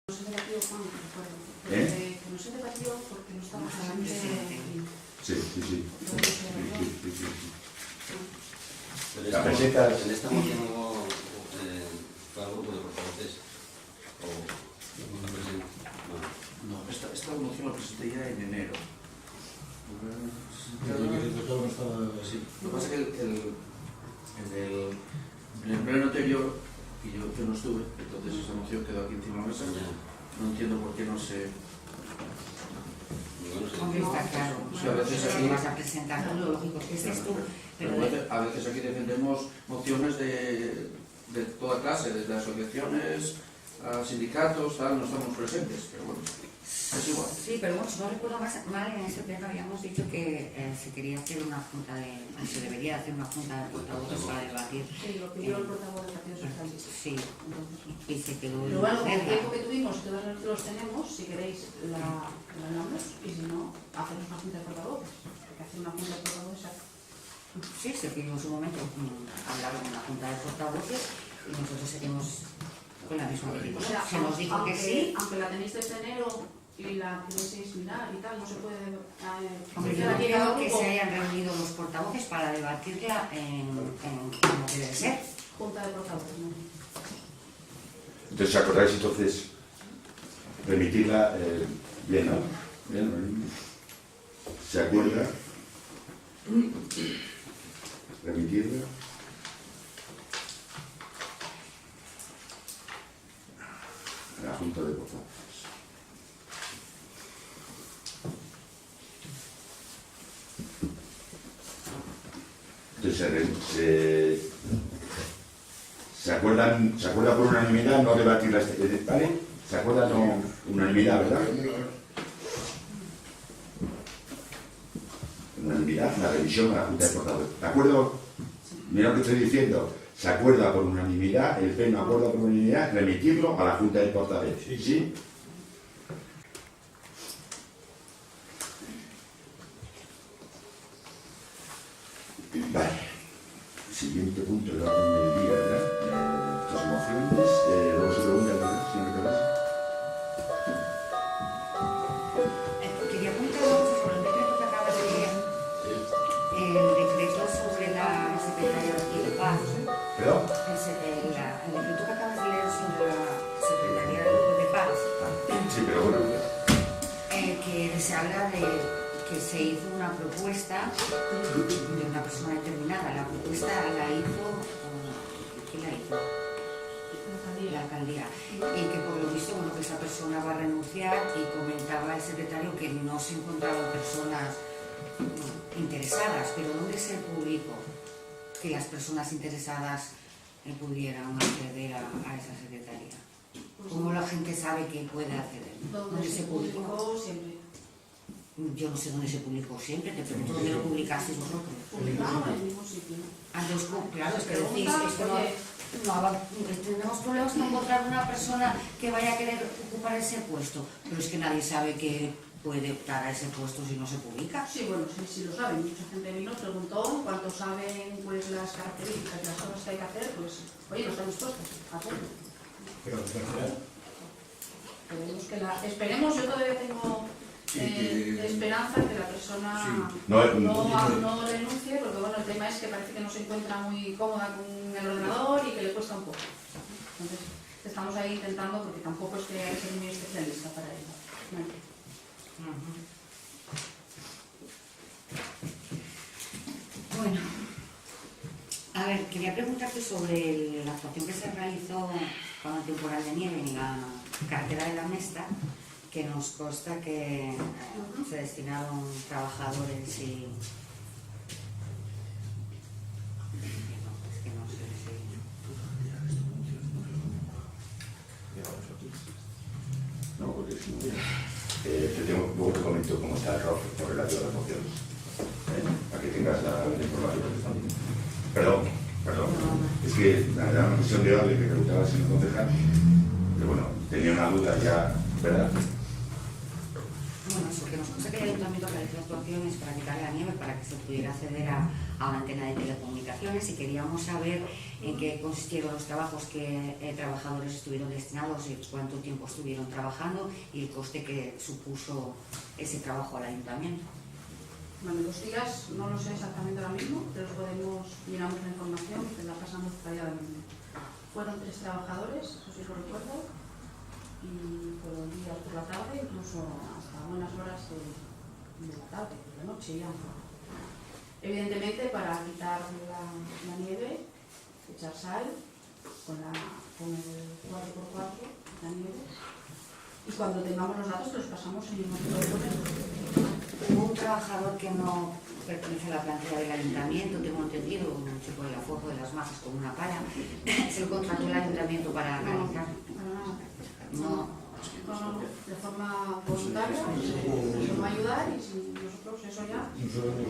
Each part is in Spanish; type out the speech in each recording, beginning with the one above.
No se debatió, Juan, recuerdo. Que no se debatió porque no estamos hablando de... Sí. Pero en esta moción hubo fue al grupo de portavoces o no presente. No, esta moción la presenté ya en enero. Sí. Lo que pasa es que en el pleno anterior, y yo no estuve, entonces esa moción quedó aquí encima de la mesa. No entiendo por qué no se... Hombre, está claro. O sea, a veces Si aquí... vas a presentar lo lógico es que estés tú, pero a veces aquí defendemos mociones de toda clase, desde asociaciones a sindicatos, tal, no estamos presentes, pero bueno, es igual. sí, pero bueno, si no recuerdo mal, en ese pleno habíamos dicho que se quería hacer una junta de... se debería hacer una junta de portavoces para debatir. Sí, lo pidió el portavoz del Partido Socialista. Sí, y se quedó Pero bueno, con el hacerla. tiempo que tuvimos, todos los tenemos, si queréis la hablamos, y si no, hacemos una junta de portavoces. Porque hacer una junta de portavoces... Sí, se pidió en su momento hablar en una junta de portavoces y nosotros seguimos con la misma actitud. O sea, Se nos dijo que sí. Aunque la tenéis desde enero y la queréis mirar y tal, no se puede... Hombre, yo no quiero que se hayan reunido los portavoces para debatirla como debe ser. Junta de portavoces, ¿no? Entonces, ¿os acordáis entonces remitirla? Bien, ¿no? Bien. ¿Se acuerda? Remitirla. A la Junta de Portavoces. Entonces, ¿se acuerda por unanimidad no debatir la ¿vale? ¿Se acuerda no unanimidad, verdad? Unanimidad, la revisión a la Junta de Portavoces. ¿De acuerdo? Mira lo que estoy diciendo. Se acuerda por unanimidad, el pleno acuerda por unanimidad, remitirlo a la Junta de Portavoces. ¿Sí? Vale. Siguiente punto del orden del día, ¿verdad? Estas mociones. Luego se pregunta, ¿verdad, señor Nicolás? Quería comentar una cosa sobre el decreto que acabas de leer. El decreto sobre la Secretaría de Paz. ¿Perdón? El decreto que acabas de leer sobre la Secretaría de Paz. Sí, pero bueno. Que se habla de que se hizo una propuesta de una persona determinada. La propuesta la hizo... ¿quién la hizo? La alcaldía. Y que por lo visto, bueno, que esa persona va a renunciar y comentaba el secretario que no se encontraban personas interesadas. Pero ¿dónde se publicó que las personas interesadas pudieran acceder a esa secretaría? ¿Cómo la gente sabe que puede acceder? ¿Dónde se publicó siempre? Yo no sé dónde se publicó siempre, te pregunto dónde lo publicasteis vosotros. Publicado en el mismo sitio. Antes, claro, es que decís, es que tenemos problemas con encontrar una persona que vaya a querer ocupar ese puesto, pero es que nadie sabe que puede optar a ese puesto si no se publica. Sí, bueno, sí lo saben. Mucha gente vino, preguntó cuánto saben pues las características de las cosas que hay que hacer, pues, oye, no están dispuestos a hacerlo. Pero Esperemos, yo todavía tengo esperanza que la persona No renuncie, porque bueno, el tema es que parece que no se encuentra muy cómoda con el ordenador y que le cuesta un poco. Entonces, estamos ahí intentando, porque tampoco es que hay que ser muy especialista para ello. Bueno, a ver, quería preguntarte sobre la actuación que se realizó con el temporal de nieve en la carretera de la Mesta, que nos consta que se destinaron trabajadores y... Es que no sé si... No, porque si no, luego te comento cómo está el ROF por relativo a las mociones. Para que tengas la información. Perdón. Es que era una cuestión de orden que preguntaba el señor concejal. Pero bueno, tenía una duda ya, ¿verdad? Bueno, eso, que nos consta que el Ayuntamiento realizó actuaciones para quitar la nieve para que se pudiera acceder a una antena de telecomunicaciones, y queríamos saber en qué consistieron los trabajos que trabajadores estuvieron destinados y cuánto tiempo estuvieron trabajando y el coste que supuso ese trabajo al Ayuntamiento. Bueno, los días no lo sé exactamente ahora mismo, pero miramos la información y te la pasamos detalladamente. Fueron 3 trabajadores, eso sí lo recuerdo, y fueron días por la tarde, incluso hasta buenas horas de la tarde, de la noche ya. Evidentemente, para quitar la nieve, echar sal con el 4x4, la nieve, y cuando tengamos los datos los pasamos en el momento. Hubo un trabajador que no pertenece a la plantilla del Ayuntamiento, tengo entendido, un chico de la Fojo de las Mazas con una pala, se lo contrató el Ayuntamiento para realizar. No. De forma voluntaria, nos va a ayudar, y si nosotros eso ya,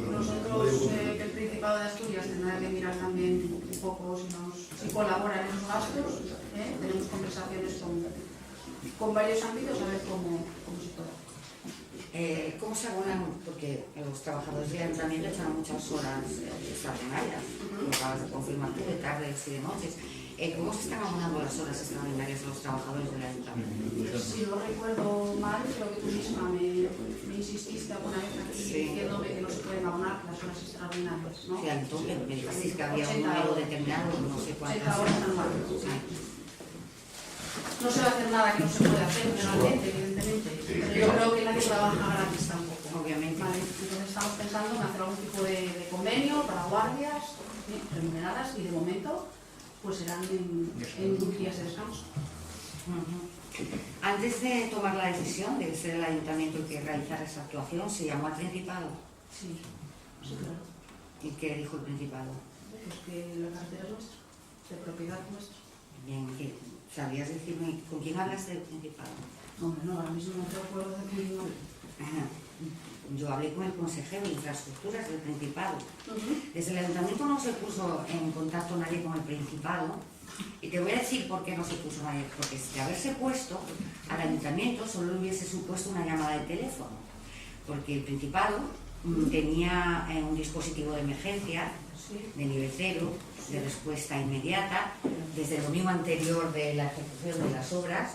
nosotros que el Principado de Asturias tendrá que mirar también un poco si colaboran en los gastos, tenemos conversaciones con varios ámbitos a ver cómo se puede. ¿Cómo se abonan? Porque los trabajadores del Ayuntamiento echan muchas horas extraordinarias, lo acabas de confirmar tú, de tardes y de noches. ¿Cómo se están abonando las horas extraordinarias de los trabajadores del Ayuntamiento? Si no recuerdo mal, creo que tú misma me insististe alguna vez aquí diciéndome que no se pueden abonar las horas extraordinarias, ¿no? Sí, al tope, me dijiste que había un número determinado, no sé cuántas. 80 horas anuales, sí. No se va a hacer nada que no se pueda hacer realmente, evidentemente, pero yo creo que nadie trabaja gratis tampoco. Obviamente. Vale, entonces estamos pensando en hacer algún tipo de convenio para guardias remuneradas, y de momento pues serán en días de descanso. Antes de tomar la decisión de ser el Ayuntamiento el que realizara esa actuación, ¿se llamó al Principado? Sí, claro. ¿Y qué dijo el Principado? Pues que la carretera es nuestra, de propiedad nuestra. Bien, ¿sabrías decirme con quién hablas del Principado? Hombre, no, ahora mismo no te acuerdo de quién no. Yo hablé con el consejero de Infraestructuras del Principado. Desde el Ayuntamiento no se puso en contacto nadie con el Principado, y te voy a decir por qué no se puso nadie, porque si de haberse puesto al Ayuntamiento solo le hubiese supuesto una llamada de teléfono, porque el Principado tenía un dispositivo de emergencia de nivel 0, de respuesta inmediata, desde el domingo anterior de la ejecución de las obras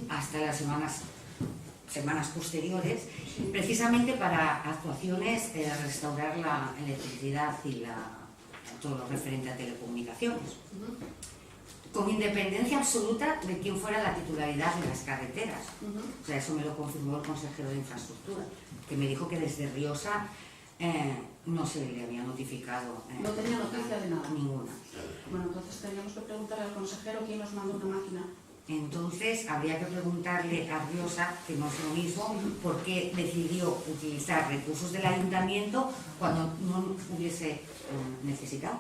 hasta las semanas posteriores, precisamente para actuaciones de restaurar la electricidad y todo lo referente a telecomunicaciones, con independencia absoluta de quién fuera la titularidad de las carreteras. O sea, eso me lo confirmó el consejero de Infraestructura, que me dijo que desde Riosa no se le había notificado. No tenía noticia de nada. Ninguna. Bueno, entonces tendríamos que preguntarle al consejero quién nos mandó una máquina. Entonces habría que preguntarle a Riosa, que no es lo mismo, por qué decidió utilizar recursos del Ayuntamiento cuando no hubiese necesitado,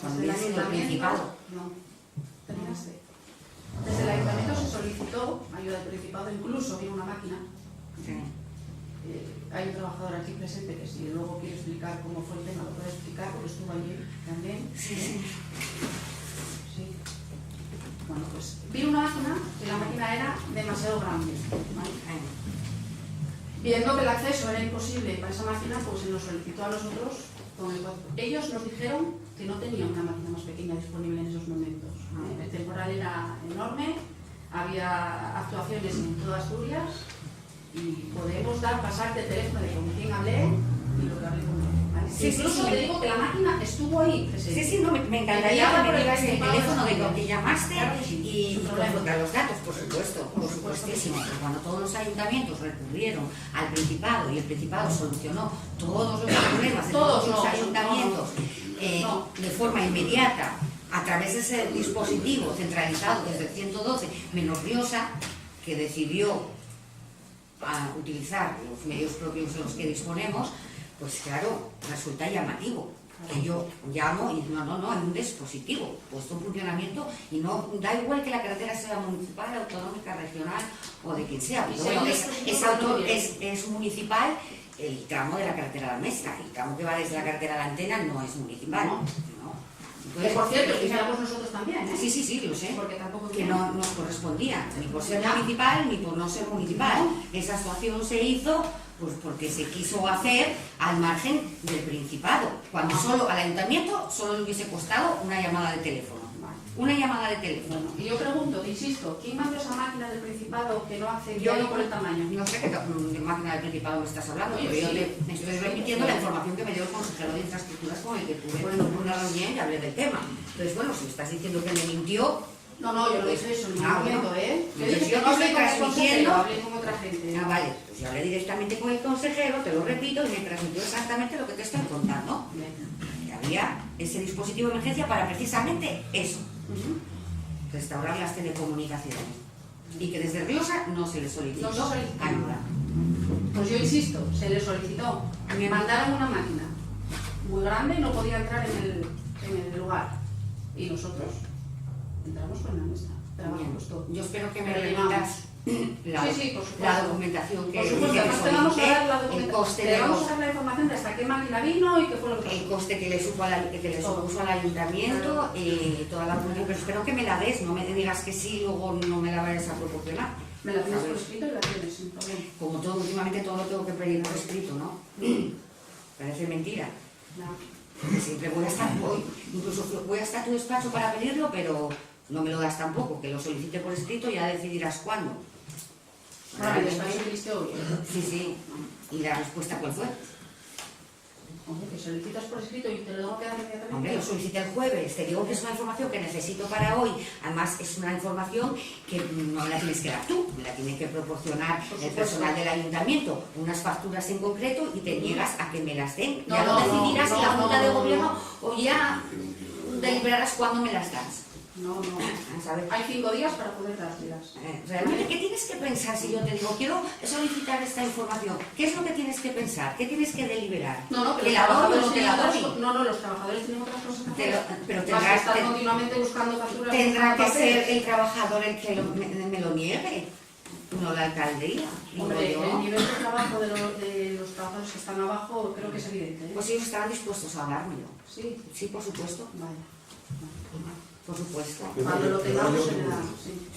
cuando hubiese sido el Principado. No, desde el Ayuntamiento se solicitó ayuda del Principado, incluso vino una máquina. Sí. Hay un trabajador aquí presente que si luego quiere explicar cómo fue el tema lo puede explicar, porque estuvo allí también. Sí. Bueno, pues vino una máquina y la máquina era demasiado grande, ¿vale? Viendo que el acceso era imposible para esa máquina, pues se nos solicitó a nosotros con el 4. Ellos nos dijeron que no tenían una máquina más pequeña disponible en esos momentos. El temporal era enorme, había actuaciones en toda Asturias, y podemos pasarte el teléfono de con quién hablé y lo que hablé con él. ¿Vale? Sí, incluso te digo que la máquina estuvo ahí presente. Sí, no, me encantaría que me digas el teléfono de con que llamaste y consultar los datos, por supuestísimo. Pero cuando todos los ayuntamientos recurrieron al Principado y el Principado solucionó todos los problemas de todos los ayuntamientos de forma inmediata, a través de ese dispositivo centralizado desde el 112, menos Riosa, que decidió a utilizar los medios propios de los que disponemos, pues claro, resulta llamativo. Que yo llamo y no, hay un dispositivo puesto en funcionamiento, y no da igual que la carretera sea municipal, autonómica, regional o de quien sea. Pero bueno, es municipal el tramo de la carretera a la Mestra, el tramo que va desde la carretera a la Antena no es municipal. Que por cierto, lo hicimos nosotros también, ¿eh? Sí, lo sé. Porque tampoco Que no nos correspondía, ni por ser municipal ni por no ser municipal. Esa actuación se hizo pues porque se quiso hacer al margen del Principado, cuando solo al ayuntamiento solo le hubiese costado una llamada de teléfono. Una llamada de teléfono. Y yo pregunto, insisto, ¿quién mandó esa máquina del Principado que no hace Yo por el tamaño? No sé qué máquina del Principado me estás hablando, pero yo te estoy repitiendo la información que me dio el consejero de Infraestructuras con el que tuve una reunión y hablé del tema. Entonces, bueno, si estás diciendo que me mintió... No, yo no dije eso en ningún momento, ¿eh? Yo Entonces, dije yo que te no hablé estoy con el consejero, transmitiendo... hablé con otra gente. Vale, pues yo hablé directamente con el consejero, te lo repito, y me transmitió exactamente lo que te estoy contando. Que había ese dispositivo de emergencia para precisamente eso. Restaurar las telecomunicaciones. Y que desde Riosa no se le solicitó ayuda. Pues yo insisto, se le solicitó. Me mandaron una máquina muy grande y no podía entrar en el lugar. Y nosotros entramos con la nuestra. Trabajamos todo. Yo espero que me Rellenamos. remitas la documentación que por supuesto, que además te vamos a dar la el documentación. coste Te de vamos los... a dar la información de hasta qué máquina vino y qué fue lo que pasó. El coste que le supuso al ayuntamiento, toda la documentación, pero espero que me la des, no me digas que sí, luego no me la vayas a proporcionar. Me la tienes por escrito y la tienes sin problema. Como todo, últimamente todo lo tengo que pedir por escrito, ¿no? Parece mentira. No. Siempre voy a estar, incluso voy a estar a tu despacho para pedirlo, pero no me lo das tampoco, que lo solicite por escrito y ya decidirás cuándo. Bueno, el despacho que viste hoy. Sí. ¿Y la respuesta cuál fue? Hombre, que solicitas por escrito y te lo tengo que dar inmediatamente. Hombre, lo solicité el jueves, te digo que es una información que necesito para hoy, además es una información que no la tienes que dar tú, me la tiene que proporcionar el personal del ayuntamiento, unas facturas en concreto y te niegas a que me las den. Ya lo decidirás en la Junta de Gobierno o ya deliberarás cuándo me las das. No. ¿Sabes? Hay 5 días para poder dárselas. Realmente, ¿qué tienes que pensar si yo te digo, quiero solicitar esta información? ¿Qué es lo que tienes que pensar? ¿Qué tienes que deliberar? No, que ¿Que los la doy o trabajadores no te tienen la doy? otras, no, los trabajadores tienen otras cosas que hacer. Pero Vas a estar continuamente buscando facturas. tendrá que buscando ser papeles. el trabajador el que me lo niegue, no la alcaldía. Hombre, digo yo. el nivel de trabajo de los trabajadores que están abajo creo que es evidente. ¿eh? Pues ellos estarán dispuestos a dármelo. Sí, Sí, por supuesto. vaya. Por supuesto. Cuando lo tengamos se le da.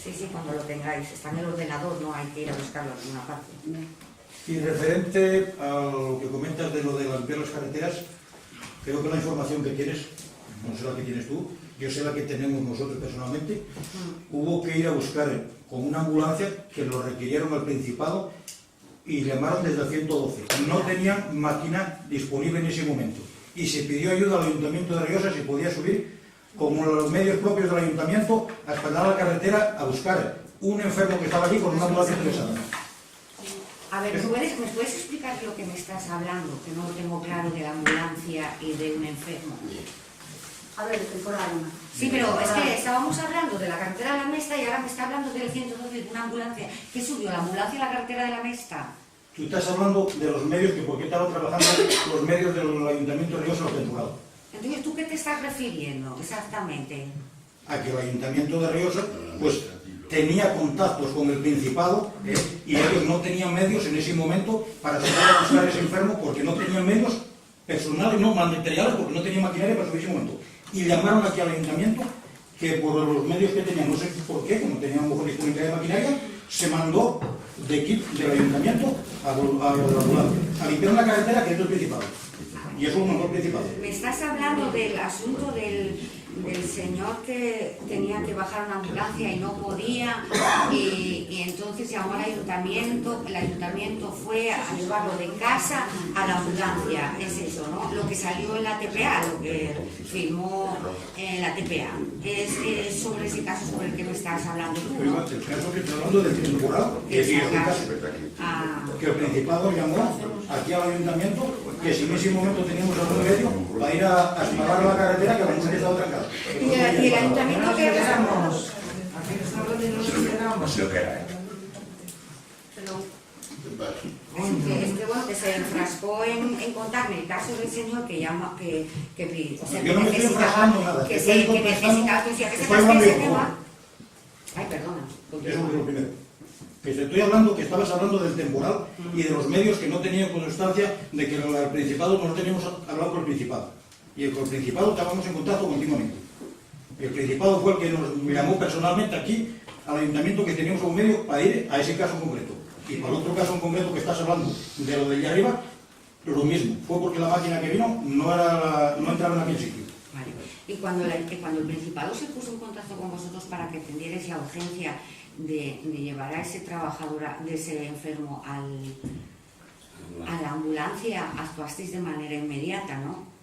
Sí, cuando lo tengáis. Está en el ordenador, no hay que ir a buscarlo en ninguna parte. Y referente a lo que comentas de lo de limpiar las carreteras, creo que la información que tienes, no sé la que tienes tú, yo sé la que tenemos nosotros personalmente, hubo que ir a buscar con una ambulancia que lo requirieron al Principado y llamaron desde el 112. No tenían máquina disponible en ese momento y se pidió ayuda al Ayuntamiento de Riosa si podía subir como los medios propios del Ayuntamiento a espaldar la carretera a buscar un enfermo que estaba allí con una ambulancia pesada. A ver, ¿me puedes explicar lo que me estás hablando? Que no lo tengo claro de la ambulancia y de un enfermo. A ver, temporada una. Sí, pero es que estábamos hablando de la carretera de la Mesta y ahora me está hablando del 112 de una ambulancia. ¿Qué subió? ¿La ambulancia a la carretera de la Mesta? Tú estás hablando de los medios, que por qué estaban trabajando los medios del Ayuntamiento de Riosa los temporados. Entonces, ¿tú qué te estás refiriendo exactamente? A que el Ayuntamiento de Riosa, pues, tenía contactos con el Principado y ellos no tenían medios en ese momento para salir a buscar a ese enfermo porque no tenían medios personales, no materiales, porque no tenían maquinaria para subir ese momento. Y llamaron aquí al Ayuntamiento que por los medios que tenían, no sé por qué, como tenían mejor disponibilidad de maquinaria, se mandó de equipo del Ayuntamiento a limpiar una carretera que es del Principado. Y eso lo mandó el Principado. Me estás hablando del asunto del señor que tenía que bajar una ambulancia y no podía, y entonces llamó al ayuntamiento, el ayuntamiento fue a llevarlo de casa a la ambulancia, es eso, ¿no? Lo que salió en la TPA, lo que firmó en la TPA, es sobre ese caso sobre el que me estás hablando tú, Pero ¿no? el caso que estoy hablando del temporal, que es el caso que el Principado llamó aquí al Ayuntamiento, que si en ese momento teníamos algún medio para ir a espalar la carretera que la mujer estaba trancada. ¿Y el ayuntamiento qué Nos Lo que era, Es que bueno, que se enfrascó en contarme el caso del señor que llama, o sea, Yo no me estoy enfrascando en nada. que Estoy necesitaba, que estoy se hablando ese de tema. Ay, perdona. Eso es lo primero. Que te estoy hablando, que estabas hablando del temporal y de los medios que no tenían constancia de que el Principado no teníamos hablado con el Principado. Y con el Principado estábamos en contacto continuamente. El Principado fue el que nos llamó personalmente aquí al ayuntamiento que teníamos un medio para ir a ese caso en concreto. Y para el otro caso en concreto que estás hablando, de lo de allá arriba, lo mismo. Fue porque la máquina que vino no entraba en aquel sitio. Vale. Y cuando el Principado se puso en contacto con vosotros para que entendierais la urgencia de llevar a ese trabajador, de ese enfermo a la ambulancia, actuasteis de manera inmediata, ¿no?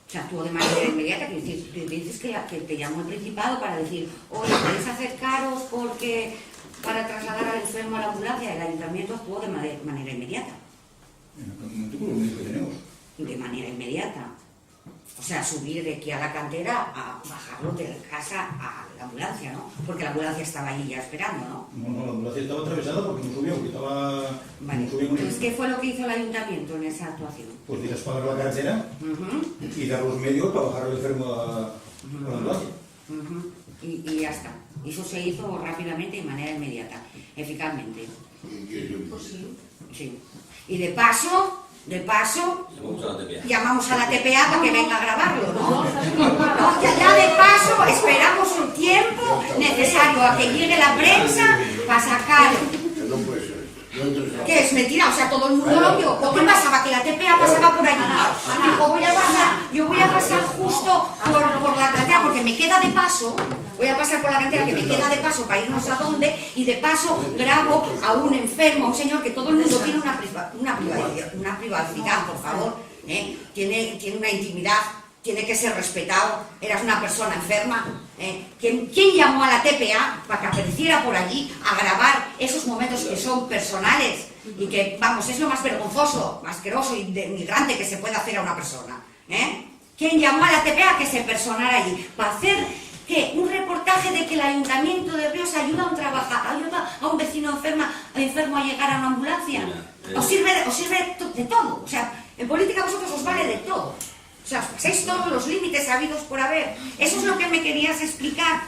O sea, actuó de manera inmediata, que dices que te llamó el Principado para decir, oye, ¿podéis acercaros para trasladar al enfermo a la ambulancia? El ayuntamiento actuó de manera inmediata. En el momento con lo único que tenemos. De manera inmediata. O sea, subir de aquí a la cantera a bajarlo de la casa a la ambulancia, ¿no? Porque la ambulancia estaba allí ya esperando, ¿no? No, la ambulancia estaba atravesada porque no subió, que estaba... Vale. No subió con Entonces, ellos. ¿qué fue lo que hizo el ayuntamiento en esa actuación? Pues despagar la carretera y dar los medios para bajar al enfermo a la ambulancia. Y ya está. Eso se hizo rápidamente y de manera inmediata, eficazmente. Pues sí. Sí. Y de paso, Llamamos a la TPA. llamamos a la TPA para que venga a grabarlo, ¿no? No, ya de paso esperamos el tiempo necesario a que llegue la prensa para sacar. ¿Qué es mentira? O sea, todo el mundo lo vio. ¿O qué pasaba? Que la TPA pasaba por allí. Dijo, yo voy a pasar justo por la carretera porque me queda de paso. Voy a pasar por la carretera que me queda de paso para irnos a dónde y de paso grabo a un enfermo, a un señor que todo el mundo tiene una privacidad, por favor. Tiene una intimidad, tiene que ser respetado. Eras una persona enferma. ¿Quién llamó a la TPA para que apareciera por allí a grabar esos momentos que son personales y que, vamos, es lo más vergonzoso, más asqueroso y denigrante que se puede hacer a una persona? ¿Quién llamó a la TPA a que se personara allí? Para hacer un reportaje de que el Ayuntamiento de Ríos ayuda a un vecino enfermo a llegar a una ambulancia. Os sirve de todo. O sea, en política a vosotros os vale de todo. O sea, os pasáis todos los límites habidos por haber. Eso es lo que me querías explicar.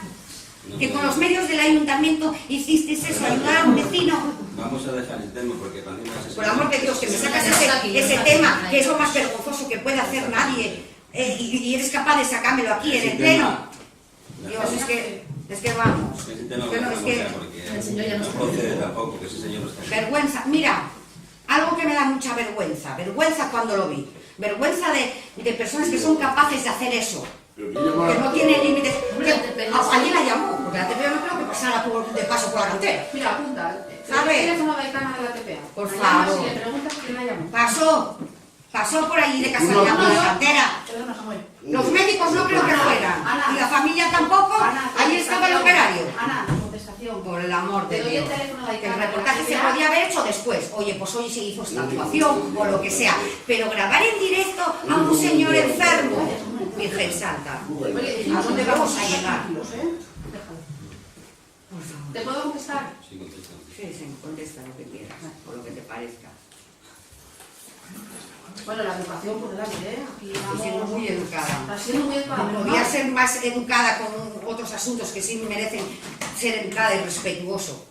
Que con los medios del ayuntamiento hicisteis eso, ayudar a un vecino. Vamos a dejar el tema porque cuando Por el amor de Dios, que me sacas ese tema, que es lo más vergonzoso que puede hacer nadie, y eres capaz de sacármelo aquí en el pleno. Dios, es que vamos. Ese tema Es que no, es que... El señor ya no no procede tampoco, que ese señor no está. Vergüenza, mira, algo que me da mucha vergüenza cuando lo vi, vergüenza de personas que son capaces de hacer eso, que no tienen límites. Allí la llamó, porque la TPA no creo que pasara de paso por la cantera. Mira, apunta. ¿Sabe? El teléfono de Icana de la TPA. Por La llamas favor. y le preguntas quién la llamó. Pasó por allí de casualidad por la cantera. Perdona, Samuel. Los médicos no creo que fueran, y la familia tampoco. Allí estaba el operario. Ana, contestación. Por el amor de Te doy Dios. el teléfono de Que el Icana. reportaje se podía haber hecho después. Oye, pues hoy se hizo esta actuación o lo que sea. Pero grabar en directo a un señor enfermo, Virgen Santa, ¿a dónde vamos a llegar? Déjalo. Por favor. ¿Te puedo contestar? Sí, contesta. Sí, contesta lo que quieras, o lo que te parezca. Bueno, la educación por delante, Aquí Estoy vamos... siendo muy educada. Estás siendo muy educada. pero Podría no. ser más educada con otros asuntos que sí merecen ser educada y respetuoso.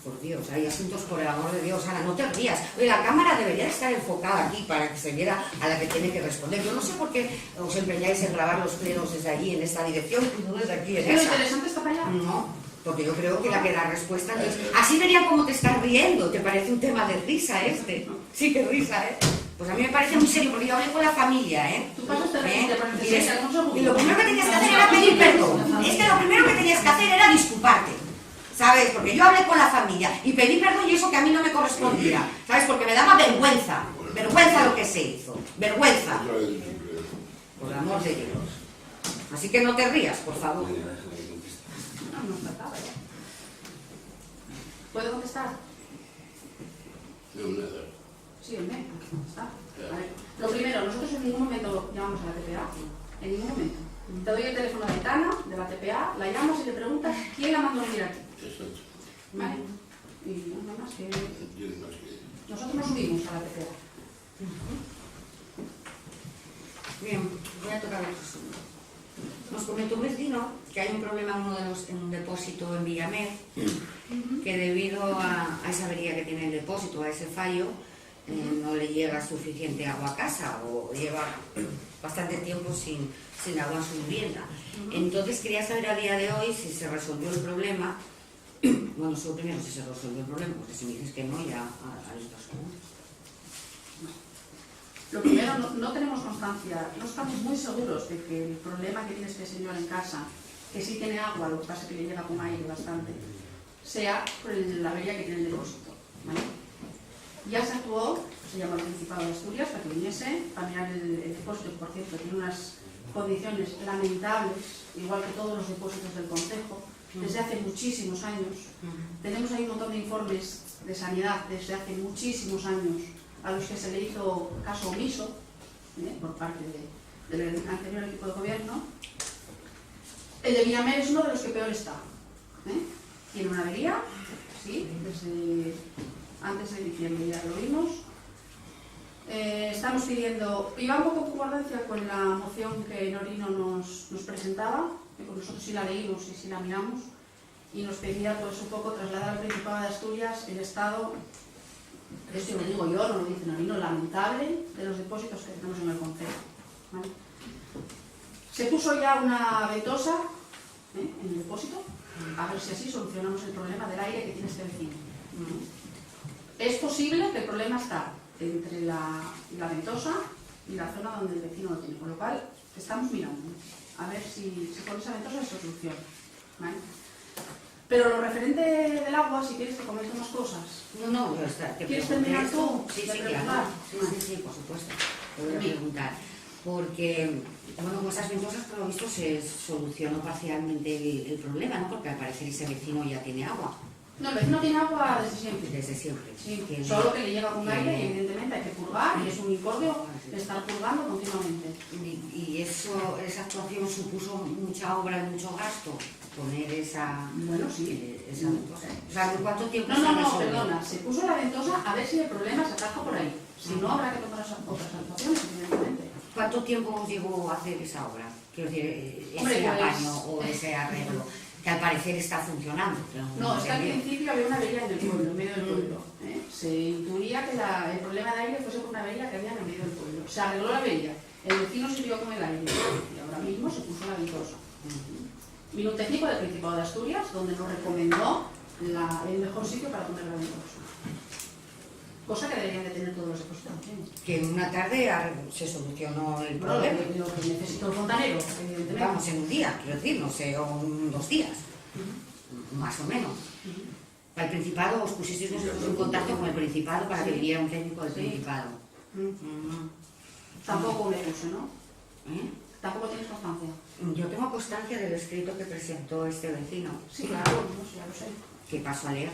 Por Dios, hay asuntos por el amor de Dios, Ana, no te rías. Oye, la cámara debería estar enfocada aquí para que se viera a la que tiene que responder. Yo no sé por qué os empeñáis en grabar los plenos desde allí, en esta dirección, y no desde aquí, en ¿Pero esa. interesante está para allá? No, porque yo creo que la que da respuesta no es... Así verían cómo te estás riendo, ¿te parece un tema de risa este? Sí, que risa, ¿eh? Pues a mí me parece muy serio, porque yo hablé con la familia, ¿eh? Tú pasas te reíste, pero Y lo primero que tenías que hacer era pedir perdón. Es que lo primero que tenías que hacer era disculparte. ¿Sabes? Porque yo hablé con la familia y pedí perdón y eso que a mí no me correspondía. ¿Sabes? Porque me daba vergüenza. Vergüenza lo que se hizo. Vergüenza. Por el amor de Dios. Así que no te rías, por favor. Venga, déjame que conteste. No trataba ya. ¿Puedo contestar? Sí, hombre, está. A ver, lo primero, nosotros en ningún momento llamamos a la TPA. En ningún momento. Te doy el teléfono de Tana, de la TPA, la llamas y le preguntas quién la mandó a venir aquí. ¿Vale? Y nada más que... Nosotros nos subimos a la TPA. Bien, voy a tocar otro asunto. Nos comentó un vecino que hay un problema en un depósito en Villamed, que debido a esa avería que tiene el depósito, a ese fallo, no le llega suficiente agua a casa o lleva bastante tiempo sin agua en su vivienda. Entonces quería saber a día de hoy si se resolvió el problema. Bueno, solo primero si se resolvió el problema, porque si me dices que no, ya a los dos segundos. Lo primero, no tenemos constancia, no estamos muy seguros de que el problema que tiene este señor en casa, que sí tiene agua, lo que pasa es que le llega con aire bastante, sea por la avería que tiene el depósito, ¿vale? Ya se actuó, se llama el Principado de Asturias, para que viniese a mirar el depósito, que por cierto tiene unas condiciones lamentables, igual que todos los depósitos del concejo, desde hace muchísimos años. Tenemos ahí un montón de informes de sanidad desde hace muchísimos años a los que se le hizo caso omiso por parte del anterior equipo de gobierno. El de Villamer es uno de los que peor está. Tiene una avería, sí, desde antes de diciembre ya lo vimos. Estamos pidiendo, iba un poco en concordancia con la moción que Norino nos presentaba, que con nosotros sí la leímos y sí la miramos, y nos pedía pues un poco trasladar al Principado de Asturias el estado, esto lo digo yo, no lo dice Norino, lamentable de los depósitos que tenemos en el concejo, ¿vale? Se puso ya una ventosa en el depósito, a ver si así solucionamos el problema del aire que tiene este vecino. Es posible que el problema está entre la ventosa y la zona donde el vecino lo tiene, con lo cual estamos mirando a ver si con esa ventosa se soluciona, ¿vale? Pero lo referente del agua, si quieres te comento unas cosas. No, está. ¿Quieres terminar tú? Sí, claro. Sí, por supuesto. Te voy a preguntar. Porque, bueno, con esas ventosas, por lo visto, se solucionó parcialmente el problema, ¿no? Porque al parecer ese vecino ya tiene agua. No, el vecino tiene agua desde siempre. Desde siempre. Sí, solo que le llega con aire y evidentemente hay que purgar y es un incordio estar purgando continuamente. Y esa actuación supuso mucha obra y mucho gasto, poner esa... Bueno, sí. Esa ventosa. O sea, ¿cuánto tiempo se No, resolvió? perdona, se puso la ventosa a ver si el problema se ataja por ahí. Si no, habrá que tomar otras actuaciones, evidentemente. ¿Cuánto tiempo nos llevó a hacer esa obra? Quiero decir, Hombre, ese pues, apaño o ese arreglo, que al parecer está funcionando. No, es que al principio había una avería en el pueblo, en medio del pueblo. Se intuía que el problema de aire fuese por una avería que había en el medio del pueblo. Se arregló la avería, el vecino siguió con el aire y ahora mismo se puso la ventosa. Vino un técnico del Principado de Asturias donde nos recomendó el mejor sitio para poner la ventosa. Cosa que deberían de tener todos los depósitos. Que en una tarde se solucionó el problema. Lo que necesitó el fontanero, evidentemente. Vamos, en un día, quiero decir, no sé, o en 2 días, más o menos. Para el Principado, os pusisteis vosotros en contacto con el Principado para que viniera un técnico del Principado. Tampoco le puse, ¿no? ¿Eh? Tampoco tienes constancia. Yo tengo constancia del escrito que presentó este vecino. Sí, claro, no sé, ya lo sé. Que paso a leer.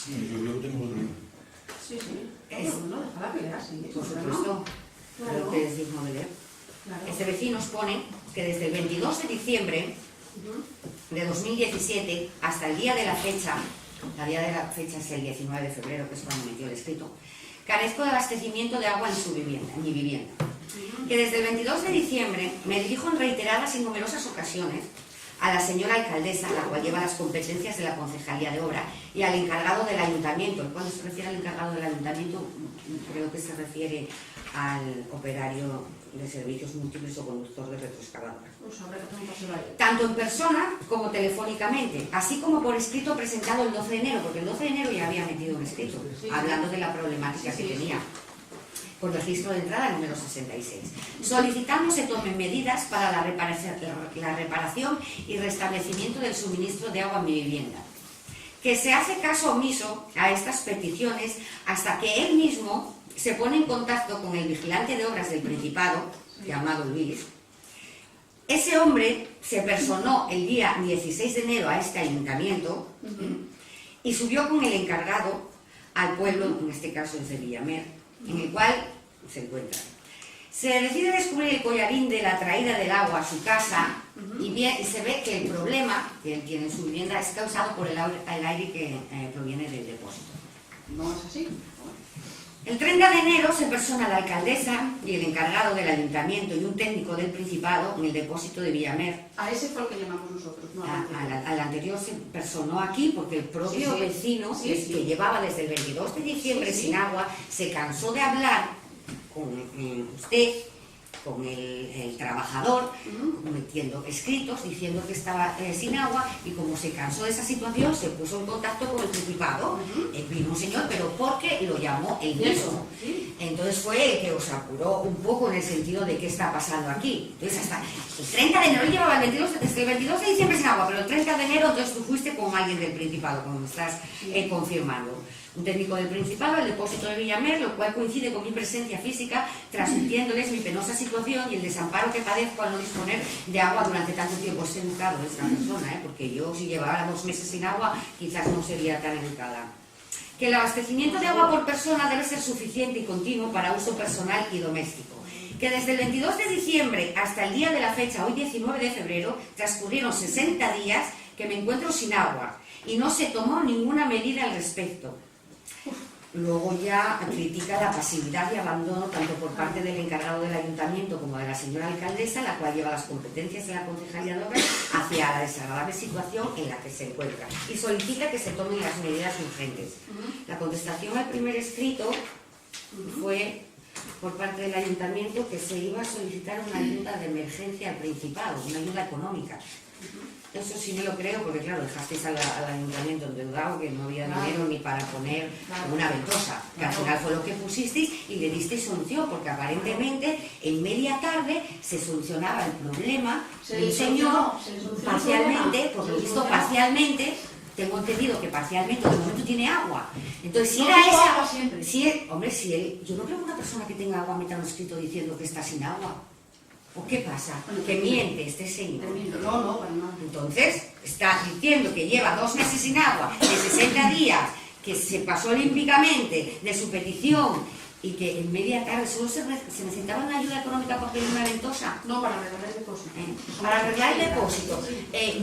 Yo creo que tengo otro libro. Sí. No, déjala que leas, sí. Por supuesto, creo que es digno de leer. Claro. Este vecino expone que desde el 22 de diciembre de 2017 hasta el día de la fecha, la día de la fecha es el 19 de febrero, que es cuando metió el escrito, carezco de abastecimiento de agua en mi vivienda. Que desde el 22 de diciembre me dirijo en reiteradas y numerosas ocasiones a la señora alcaldesa, la cual lleva las competencias de la Concejalía de Obra, y al encargado del ayuntamiento. Cuando se refiere al encargado del ayuntamiento, creo que se refiere al operario de servicios múltiples o conductor de retroexcavadora. Pues habrá que preguntárselo a él. Tanto en persona como telefónicamente, así como por escrito presentado el 12 de enero, porque el 12 de enero ya había metido un escrito, hablando de la problemática que tenía, por registro de entrada número 66. Solicitamos se tomen medidas para la reparación y restablecimiento del suministro de agua en mi vivienda. Que se hace caso omiso a estas peticiones hasta que él mismo se pone en contacto con el vigilante de obras del Principado, llamado Luis. Ese hombre se personó el día 16 de enero a este ayuntamiento y subió con el encargado al pueblo, en este caso es de Villamer, en el cual se encuentra. Se decide descubrir el collarín de la traída del agua a su casa y se ve que el problema que él tiene en su vivienda es causado por el aire que proviene del depósito. No es así. El 30 de enero se persona la alcaldesa y el encargado del ayuntamiento y un técnico del Principado en el depósito de Villamer. A ese fue el que llamamos nosotros, no Al anterior se personó aquí porque el propio Sí, sí. vecino, Sí, sí. que llevaba desde el 22 de diciembre Sí, sí. sin agua, se cansó de hablar con usted, con el trabajador, metiendo escritos diciendo que estaba sin agua, y como se cansó de esa situación se puso en contacto con el Principado. Vino un señor, pero porque lo llamó él mismo. Sí. Entonces fue el que os apuró un poco en el sentido de qué está pasando aquí. Entonces hasta el 30 de enero, él llevaba desde el 22 de diciembre sin agua, pero el 30 de enero entonces tú fuiste con alguien del Principado, como me estás confirmando. Un técnico del Principado al depósito de Villamer, lo cual coincide con mi presencia física, transmitiéndoles mi penosa situación y el desamparo que padezco al no disponer de agua durante tanto tiempo. Es educado esta persona, porque yo si llevara 2 meses sin agua quizás no sería tan educada. Que el abastecimiento de agua por persona debe ser suficiente y continuo para uso personal y doméstico. Que desde el 22 de diciembre hasta el día de la fecha, hoy 19 de febrero, transcurrieron 60 días que me encuentro sin agua y no se tomó ninguna medida al respecto. Luego ya critica la pasividad y abandono tanto por parte del encargado del ayuntamiento como de la señora alcaldesa, la cual lleva las competencias de la concejalía de obras hacia la desagradable situación en la que se encuentra, y solicita que se tomen las medidas urgentes. La contestación al primer escrito fue por parte del ayuntamiento que se iba a solicitar una ayuda de emergencia al Principado, una ayuda económica. Eso sí me lo creo, porque claro, dejasteis al ayuntamiento endeudado, que no había dinero ni para poner una ventosa, que al final fue lo que pusisteis y le disteis solución, porque aparentemente en media tarde se solucionaba el problema de un señor parcialmente, por lo visto parcialmente. Tengo entendido que parcialmente de momento tiene agua. Entonces, si era esa... Si él, yo no creo que una persona que tenga agua meta un escrito diciendo que está sin agua. ¿O qué pasa? Que miente este señor. No, para nada. Entonces, está diciendo que lleva 2 meses sin agua, de 60 días, que se pasó olímpicamente de su petición y que en media tarde solo se necesitaba una ayuda económica para pedir una ventosa. No, para arreglar el depósito. Para arreglar el depósito.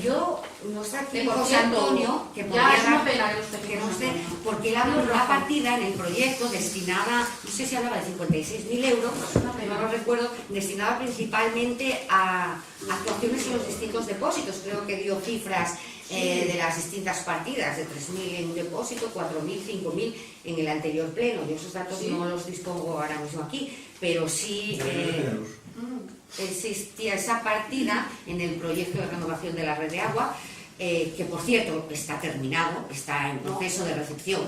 Yo no está aquí José Antonio, que podría ya es una dar, pena que no sé, porque él habló de una partida en el proyecto destinada, no sé si hablaba de 56.000 euros, no lo recuerdo, destinada principalmente a actuaciones en los distintos depósitos. Creo que dio cifras de las distintas partidas, de 3.000 en un depósito, 4.000, 5.000 en el anterior pleno. Yo esos datos no los dispongo ahora mismo aquí, pero sí existía esa partida en el proyecto de renovación de la red de agua, que por cierto está terminado, está en proceso de recepción.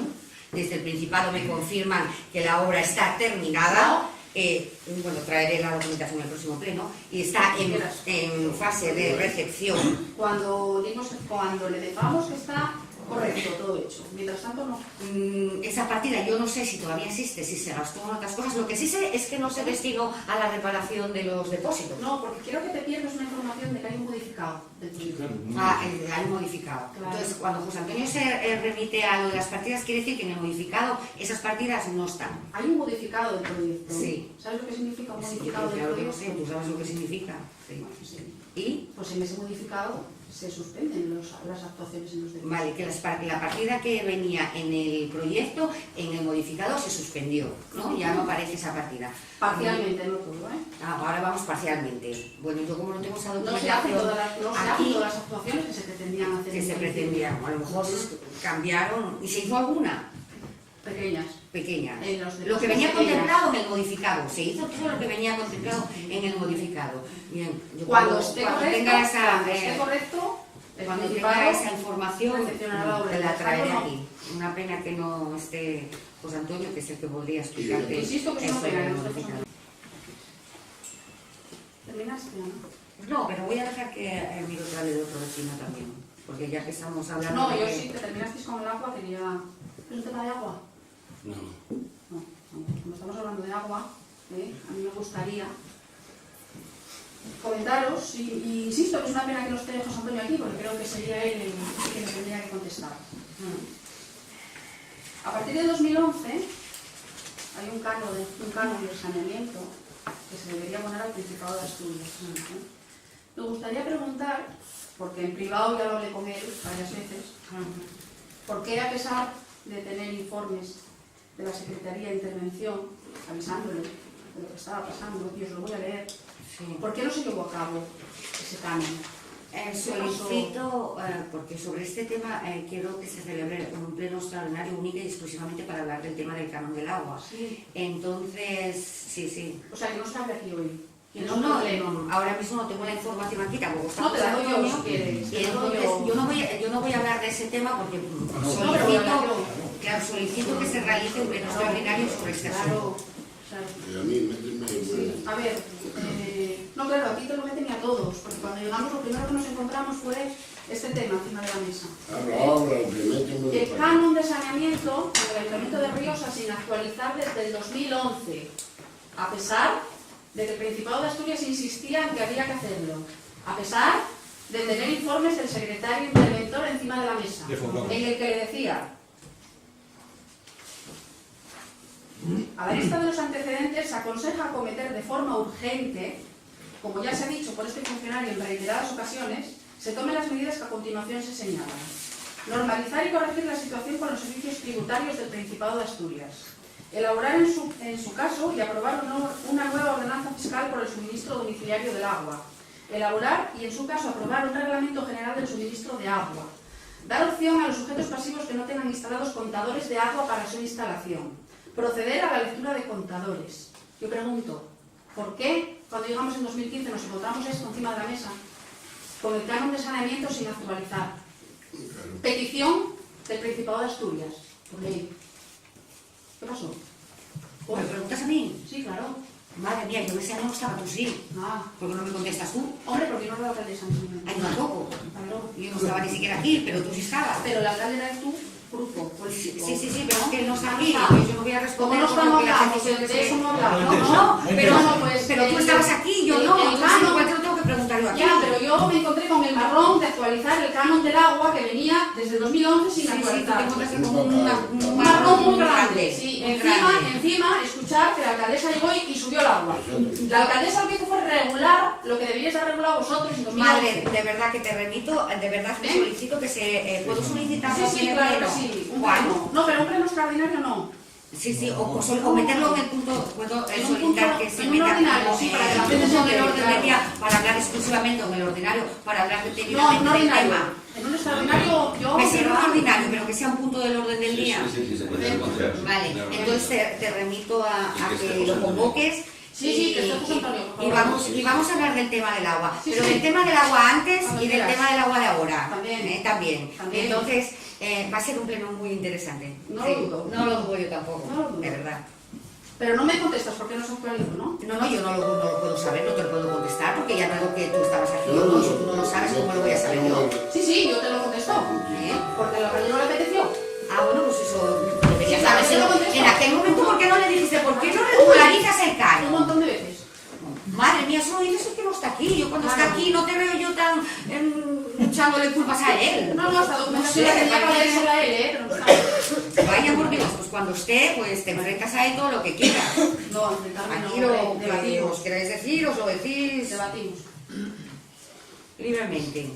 Desde el Principado me confirman que la obra está terminada. Bueno, traeré la documentación al próximo pleno, y está en fase de recepción. Cuando le dejamos que está correcto, todo hecho. Mientras tanto, no. Esa partida yo no sé si todavía existe, si se gastó en otras cosas. Lo que sí sé es que no se destinó a la reparación de los depósitos. No, porque quiero que te pierdas una información de que hay un modificado del proyecto. Hay un modificado. Claro. Entonces, cuando José Antonio se remite a lo de las partidas, quiere decir que en el modificado esas partidas no están. Hay un modificado del proyecto. Sí. ¿Sabes lo que significa un Sí, modificado del claro que proyecto? no sé, tú sabes lo que significa. Sí. Bueno, sí. ¿Y? Pues en ese modificado se suspenden las actuaciones en los depósitos. Vale, que la partida que venía en el proyecto, en el modificado se suspendió, ¿no? Ya no aparece esa partida. Parcialmente, no todo, ¿eh? Ahora vamos parcialmente. Bueno, yo como no tengo esa No se hacen documentación, todas las actuaciones que se pretendían hacer. que se pretendían, a lo mejor se cambiaron y se hizo alguna Pequeñas. pequeña. En los Lo que venía pequeñas. contemplado en el modificado, se hizo todo lo que venía contemplado en el modificado. Bien, yo Cuando esté correcto, tenga esa, el cuando Principado tenga esa información, recepcionará la obra. te la traeré No. aquí. Una pena que no esté José Antonio, que es el que podría explicarte. Insisto que es una eso pena del que no esté modificado. ¿Terminaste, no? No, pero voy a dejar que mire otra vez de otro vecino también, porque ya que estamos hablando No, de yo que- sí, que terminasteis con el agua, quería... ¿Es un tema de agua? No. No, como estamos hablando de agua, a mí me gustaría comentaros, y insisto que es una pena que no esté José Antonio aquí, porque creo que sería él el que me tendría que contestar. A partir de 2011 hay un canon de saneamiento que se debería poner al Principado de Asturias. Me gustaría preguntar, porque en privado ya lo hablé con él varias veces, ¿por qué a pesar de tener informes de la Secretaría de Intervención, avisándole de lo que estaba pasando, y os lo voy a leer. Sí. ¿Por qué no se llevó a cabo ese canon? Solicito, porque sobre este tema quiero que se celebre un pleno extraordinario único y exclusivamente para hablar del tema del canon del agua. Sí. Entonces, sí. O sea, que no se habla aquí hoy. No, ahora mismo no tengo la información aquí, tampoco está. No, te la doy yo si quieres. Y entonces yo no voy a hablar de ese tema porque solicito que se realice un pleno extraordinario sobre este asunto. A mí, méteme... Sí, a ver, no, claro, aquí te lo meten a todos, porque cuando llegamos lo primero que nos encontramos fue este tema encima de la mesa. Habla, que méteme... El canon de saneamiento del Ayuntamiento de Riosa sin actualizar desde el 2011, a pesar de que el Principado de Asturias insistía en que había que hacerlo, a pesar de tener informes del secretario interventor encima de la mesa, en el que le decía: a la vista de los antecedentes, se aconseja acometer de forma urgente, como ya se ha dicho por este funcionario en reiteradas ocasiones, se tomen las medidas que a continuación se señalan. Normalizar y corregir la situación con los servicios tributarios del Principado de Asturias. Elaborar en su caso y aprobar una nueva ordenanza fiscal por el suministro domiciliario del agua. Elaborar y en su caso aprobar un reglamento general del suministro de agua. Dar opción a los sujetos pasivos que no tengan instalados contadores de agua para su instalación. Proceder a la lectura de contadores. Yo pregunto, ¿por qué cuando llegamos en 2015 nos encontramos esto encima de la mesa con el canon de saneamiento sin actualizar? Petición del Principado de Asturias, por ley. ¿Qué pasó? ¿Me preguntas a mí? Sí, claro. Madre mía, yo ese año no estaba tú, sí. Ah, ¿Por qué no me contestas tú? hombre, porque no era la alcaldesa. Ay, tampoco. Claro. Yo no estaba ni siquiera aquí, pero tú sí estabas. Pero la alcalde era tú, grupo Sí, político. pero es que él no está aquí. Ah. Yo no voy a ¿Cómo responder no por lo estamos que las hablando? decisiones De eso no hablamos. No, No, pero, no, pues, pero tú estabas aquí, yo no. el Entonces canon- igual te lo tengo que preguntar yo aquí. Ya, pero yo me encontré con el marrón de actualizar el canon del agua que venía desde 2011 sin Sí, tú te actualizar. encontraste con un Un marrón muy grande. grande. Sí, muy encima, grande. encima, escuchar que la alcaldesa llegó y subió el agua. La alcaldesa lo que hizo fue regular lo que debíais haber regulado vosotros en 2011. Madre, de verdad que te remito, de verdad que solicito que se... ¿Puedo solicitar Sí, claro que sí. Un ¿Cuándo? pleno. No, pero un pleno extraordinario no. Sí, o meterlo en el punto, puedo En un solicitar punto- que se en un meta ordinario, como, sí, para que la en gente un se punto del entere, orden del día para hablar exclusivamente en el ordinario, para hablar No, detenidamente no del ordinario. tema. En un extraordinario yo... Me sirve un ordinario, pero que sea un punto del orden del día. Sí, se puede encontrar. Vale, entonces te remito a que lo convoques. Sí, que esté José Antonio, por favor. y vamos a hablar del tema del agua, Sí, pero sí. del tema del agua antes Cuando y del quieras. tema del agua de ahora. También. También. También. Entonces va a ser un pleno muy interesante. No lo dudo. No lo dudo yo tampoco, No lo dudo. de verdad. Pero no me contestas porque no se actualizó, ¿no? No, yo no lo puedo saber, no te lo puedo contestar porque ya no digo que tú estabas aquí o no, si tú no lo sabes, ¿cómo lo voy a saber yo? Sí, yo te lo contesto. Porque la alcalde no le apeteció. Bueno, pues eso deberías Sí, a ver si lo saberlo. contesto. En aquel momento, ¿por qué no le dijiste? ¿Por qué no regularizas el Un canon? montón de veces. Madre mía, eso lo dices porque no está aquí. Yo cuando Claro. está aquí no te veo yo tan echándole culpas a él. No, hasta documentación No la sé, tenía para parece- leérsela a él, pero no está. Vaya por Dios, pues cuando esté, pues te enfrentas a él todo lo que quieras. No, enfrentarme no, Aquí lo hombre, que debatimos. os queráis decir, os lo decís Debatimos. libremente.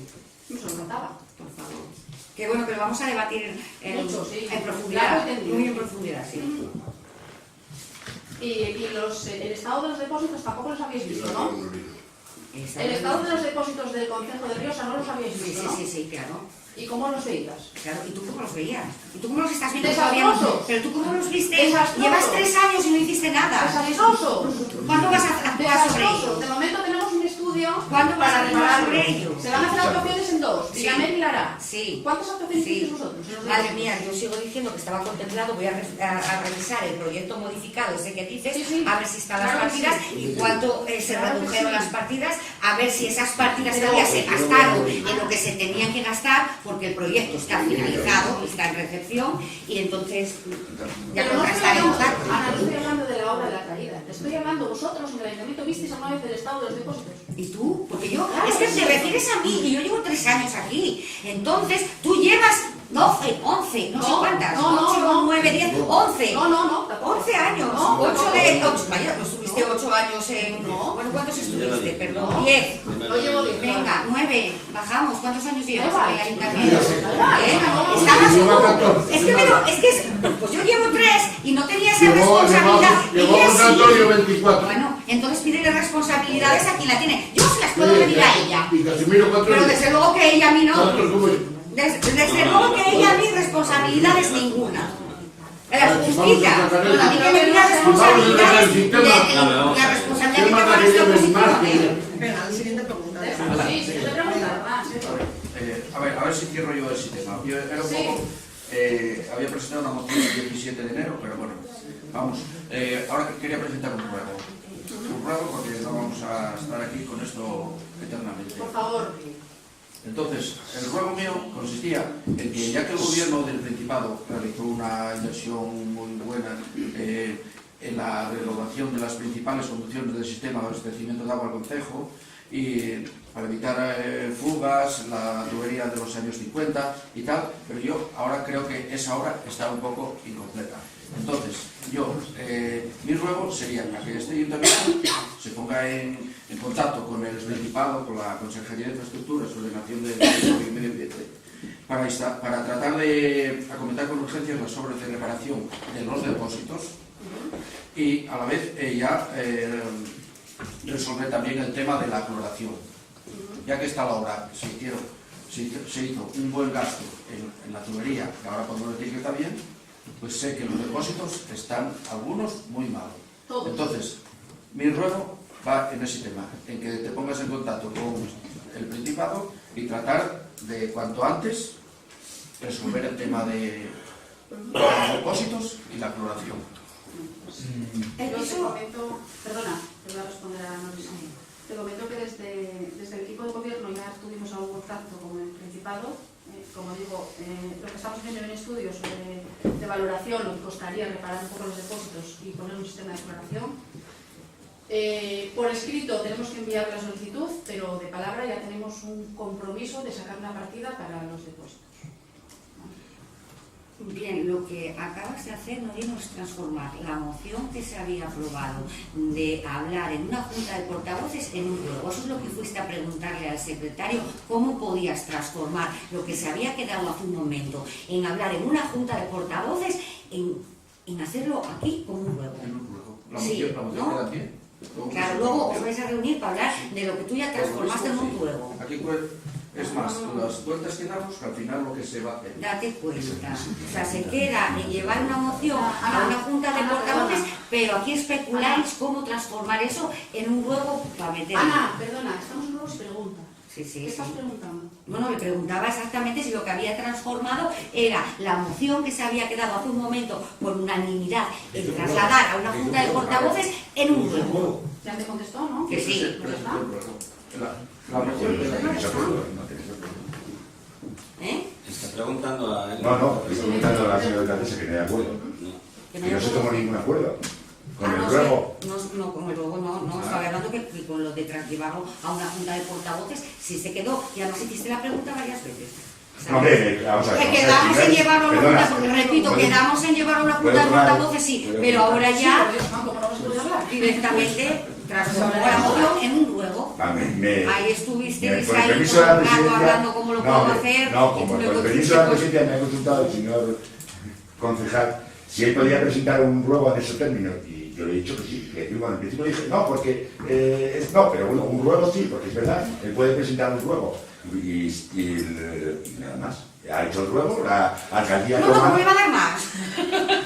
No se lo trataba. Por favor. Qué bueno que lo vamos a debatir Mucho, sí. en profundidad. Largo y tendido. Muy en profundidad, sí. Y el estado de los depósitos tampoco los habéis visto, ¿no? Está El bien. estado de los depósitos del Concejo de Riosa no los habéis Sí, visto, sí, ¿no? sí, sí, claro. ¿Y cómo los veías? Claro, ¿y tú cómo los veías? ¿Y tú cómo los estás viendo Desastrosos. todavía? Pero tú cómo los viste. Desastrosos. Llevas 3 años y no hiciste nada. ¡Desastrosos! ¿Cuándo vas a actuar sobre Desastrosos. ello? De momento tenemos un estudio ¿Cuándo vas a para actuar repararlo. sobre ello? Se van a hacer actuaciones en 2. Sí. Dígame, Pilará. Sí. ¿Cuántas actuaciones Sí. hiciste vosotros? en los Madre depósitos? mía, yo sigo diciendo que estaba contemplado, voy a revisar el proyecto modificado ese que dices, Sí, sí. a ver si están las Claro que partidas sí. y cuánto se Claro que redujeron sí. las partidas, a ver si esas partidas Pero- todavía se gastaron en lo que se tenían que gastar, porque el proyecto está finalizado, está en recepción y entonces ya Pero no estoy contrastaremos hablando, datos. Ana, no estoy hablando de la obra de la caída. Te estoy hablando, vosotros en el ayuntamiento visteis alguna vez el estado de los depósitos. ¿Y tú? Porque yo, Claro es que que te sí. refieres a mí y yo llevo 3 años aquí. Entonces, tú llevas 12, 11, no sé No, cuántas, no, 8, no. 9, 10, 11. No. 11 años, No, 8 no. de... Vaya, no estuviste 8 años en... No. Bueno, ¿cuántos estuviste? No. Perdón, 10. No llevo 10. Venga, 9, bajamos. ¿Cuántos años llevas Da en el igual. ayuntamiento? Da igual. Venga, No, estabas lleva ¿cómo? 14. Es que, pero, pues yo llevo 3 y no tenía esa Llevó responsabilidad. José Ella sí. Antonio 24. Bueno, entonces pídele responsabilidades a quien la tiene. Yo se las puedo pedir a ella. Y Casimiro 4 Pero desde luego que ella a mí no. ¿Cuántos como yo? Desde luego que ella a mí responsabilidades ninguna. La justicia, bueno, a mí que me pida responsabilidades de la responsabilidad que tengo en este opositor. Venga, la siguiente pregunta. Sí, sí, te preguntar más. A ver si cierro yo ese tema. Yo era un Sí. poco, había presentado una moción el 17 de enero, pero bueno, vamos. Ahora quería presentar un ruego. Un ruego porque no vamos a estar aquí con esto eternamente. Por favor. Entonces, el ruego mío consistía en que, ya que el gobierno del Principado realizó una inversión muy buena en la renovación de las principales conducciones del sistema de abastecimiento de agua al concejo, y para evitar fugas, la tubería de los años 50 y tal, pero yo ahora creo que esa obra está un poco incompleta. Entonces, mi ruego sería que este ayuntamiento se ponga en contacto con el Principado, con la Consejería de Infraestructuras, Ordenación del Territorio y Medio Ambiente, para tratar de acometer con urgencias las obras de reparación de los depósitos y a la vez resolver también el tema de la cloración. Ya que está la obra, se hizo un buen gasto en la tubería, que ahora podemos decir que está bien, pues sé que los depósitos están algunos muy mal. Entonces, mi ruego va en ese tema, en que te pongas en contacto con el Principado y tratar de cuanto antes resolver el tema de los depósitos y la cloración. Yo te comento, perdona, te voy a responder a Norisa. Te comento que desde el equipo de gobierno ya tuvimos algún contacto con el Principado. Como digo, lo que estamos haciendo en estudios de valoración, lo que costaría reparar un poco los depósitos y poner un sistema de exploración. Por escrito tenemos que enviar la solicitud, pero de palabra ya tenemos un compromiso de sacar una partida para los depósitos. Bien, lo que acabas de hacer, Norino, es transformar la moción que se había aprobado de hablar en una junta de portavoces en un ruego. Eso es lo que fuiste a preguntarle al secretario, cómo podías transformar lo que se había quedado hace un momento en hablar en una junta de portavoces en hacerlo aquí como un ruego. En un ruego. La Sí, moción ¿no? queda bien. Claro, luego os vais a reunir para hablar de lo que tú ya transformaste en un ruego. Aquí es más, las vueltas que damos, que al final lo que se va a hacer. Date cuenta. O sea, se queda en llevar una moción a una junta de portavoces, pero aquí especuláis cómo transformar eso en un ruego para meter. Ana, perdona, estamos en nuevos preguntas. Sí, sí, ¿Qué sí. estás preguntando? Bueno, le preguntaba exactamente si lo que había transformado era la moción que se había quedado hace un momento por unanimidad en trasladar a una junta de portavoces en un ruego. Ya te contestó, ¿no? Que sí. Ese es el ruego. La moción No queda bien. tenéis acuerdo, no tenéis acuerdo. ¿Eh? Está preguntando a él. No, estoy comentando a la señora alcaldesa que no hay acuerdo. No. Que no se tomó ningún acuerdo. Con el no ruego. sé, no, con el ruego no, estaba hablando que con lo de llevarlo a una junta de portavoces sí se quedó, y además hiciste la pregunta varias veces. No, hombre, vamos a ver. Que quedamos en llevarlo a una Perdona, junta, porque repito, ¿puedo- quedamos en llevarlo a una junta ¿puedo de tomar? portavoces, sí, ¿Puedo pero tomar? ahora Sí, ya por Dios, ¿cómo no se puede hablar? directamente transformó la moción en un ruego. Ahí estuvisteis con el ahí permiso todo de la el rato presidencia, hablando cómo lo puedo hacer. No, y como tú con le el permiso dijiste, de la pues, presidencia me ha consultado el señor concejal si él podía presentar un ruego en esos términos, y yo le he dicho que sí, que bueno, al principio dije no, porque no, pero bueno, un ruego sí, porque es verdad, él puede presentar un ruego y nada más. Ha hecho el ruego, la alcaldía no, ¿cómo le va a dar más?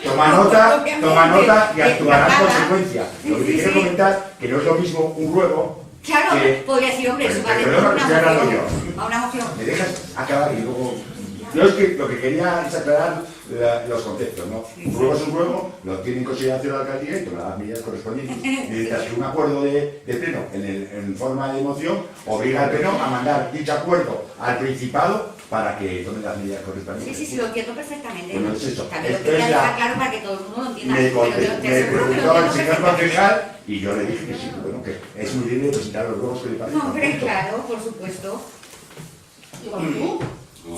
toma nota y actuará en Nada. consecuencia. Lo que Sí, quiero sí. comentar que no es lo mismo un ruego. Claro, que- podría decir, hombre, eso va a Pero decir no, una estoy hablando moción. A una moción. ¿Me dejas acabar y luego...? Yo es que lo que quería es aclarar los conceptos, ¿no? Un ruego es un ruego, lo tiene en consideración la alcaldía y toma las medidas correspondientes. Mientras que un acuerdo de pleno en forma de moción obliga al pleno a mandar dicho acuerdo al Principado para que tome las medidas correspondientes. Sí, lo entiendo perfectamente. Bueno, es eso. También lo Esto quería es la- dejar claro para que todo el mundo lo entienda. Me Pero yo te aseguro que lo preguntó el entiendo señor perfectamente. concejal y yo le dije que sí, bueno, que es muy libre de presentar los ruegos que le parezcan. No, hombre, claro, por supuesto. Igual tú.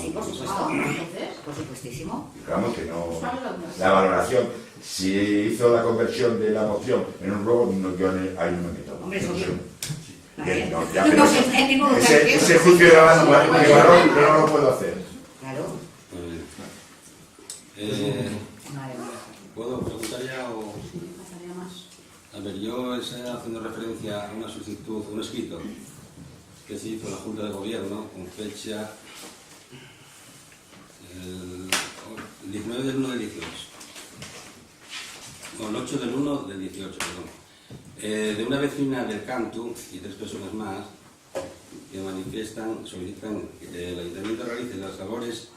Sí, por supuesto. Ah, entonces, Por supuestísimo. Digamos que no... pues vamos a hablar. La valoración, si hizo la conversión de la moción en un ruego, yo ahí no me meto. Hombre, eso No sé. bien. Bien, no, ya, No pero sé, en ningún ese caso. juicio de barro yo no lo puedo hacer. Claro. ¿Puedo preguntar ya o...? Sí, pasaría más. A ver, yo estoy haciendo referencia a una solicitud, un escrito que se hizo en la Junta de Gobierno con fecha el 19 del 1 del 18. No, el 8 del 1 del 18, perdón. De una vecina del Cantu y 3 personas más que solicitan que el Ayuntamiento realice las labores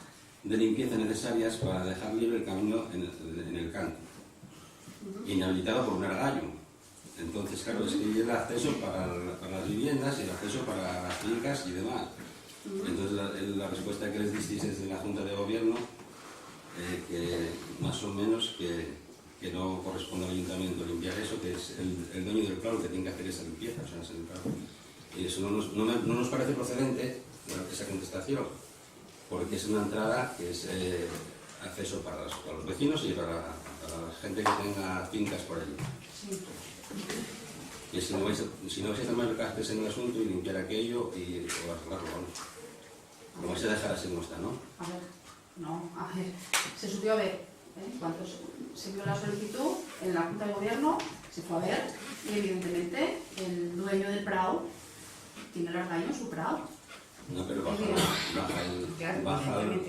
de limpieza necesarias para dejar libre el camino en el Cantu, inhabilitado por un argallo. Entonces, claro, es que hay el acceso para las viviendas y el acceso para las fincas y demás. Entonces, la respuesta que les disteis desde la Junta de Gobierno, que más o menos que no corresponde al Ayuntamiento limpiar eso, que es el dueño del prado el que tiene que hacer esa limpieza, o sea, es el prado. Y eso no nos parece procedente, esa contestación, porque es una entrada que es acceso para los vecinos y para la gente que tenga fincas por allí. Sí. Y si no vais a tomar cartas en el asunto y limpiar aquello y arreglarlo, ¿no? Lo vais a dejar así como está, ¿no? A ver, se subió a ver, cuando se vio la solicitud en la Junta de Gobierno, se fue a ver y evidentemente el dueño del prado tiene el argallo en su prado. No, pero